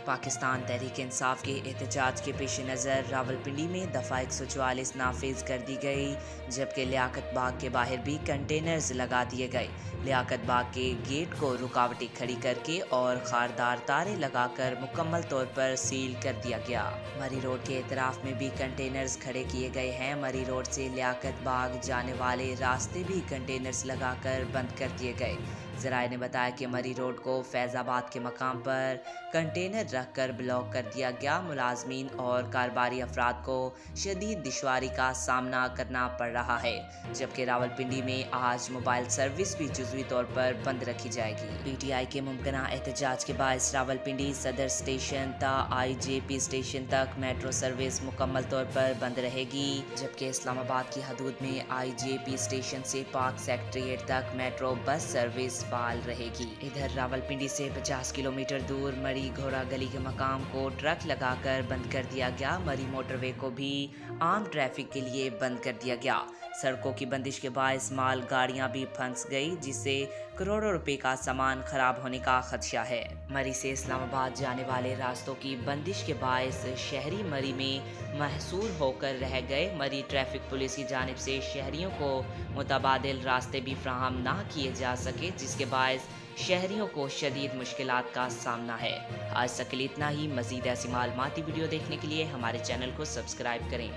پاکستان تحریک انصاف کے احتجاج کے پیش نظر راولپنڈی میں دفعہ 144 نافذ کر دی گئی، جبکہ لیاقت باغ کے باہر بھی کنٹینرز لگا دیے گئے۔ لیاقت باغ کے گیٹ کو رکاوٹیں کھڑی کر کے اور خاردار تارے لگا کر مکمل طور پر سیل کر دیا گیا۔ مری روڈ کے اطراف میں بھی کنٹینرز کھڑے کیے گئے ہیں۔ مری روڈ سے لیاقت باغ جانے والے راستے بھی کنٹینرز لگا کر بند کر دیے گئے۔ ذرائع نے بتایا کہ مری روڈ کو فیض آباد کے مقام پر کنٹینر رکھ کر بلاک کر دیا گیا۔ ملازمین اور کاروباری افراد کو شدید دشواری کا سامنا کرنا پڑ رہا ہے، جبکہ راولپنڈی میں آج موبائل سروس بھی جزوی طور پر بند رکھی جائے گی۔ پی ٹی آئی کے ممکنہ احتجاج کے باعث راولپنڈی صدر اسٹیشن تا آئی جے پی اسٹیشن تک میٹرو سروس مکمل طور پر بند رہے گی، جبکہ اسلام آباد کی حدود میں آئی جے پی اسٹیشن سے پاک سیکٹریٹ تک میٹرو بس سروس فعال رہے گی۔ ادھر راولپنڈی سے 50 کلومیٹر دور مری گھوڑا گلی کے مقام کو ٹرک لگا کر بند کر دیا گیا۔ مری موٹر وے کو بھی عام ٹریفک کے لیے بند کر دیا گیا۔ سڑکوں کی بندش کے باعث مال گاڑیاں بھی پھنس گئی، جس سے کروڑوں روپے کا سامان خراب ہونے کا خدشہ ہے۔ مری سے اسلام آباد جانے والے راستوں کی بندش کے باعث شہری مری میں محصور ہو کر رہ گئے۔ مری ٹریفک پولیس کی جانب سے شہریوں کو متبادل راستے بھی فراہم نہ کیے جا سکے، جس کے باعث شہریوں کو شدید مشکلات کا سامنا ہے۔ آج تک کے لیے اتنا ہی۔ مزید ایسی معلوماتی ویڈیو دیکھنے کے لیے ہمارے چینل کو سبسکرائب کریں۔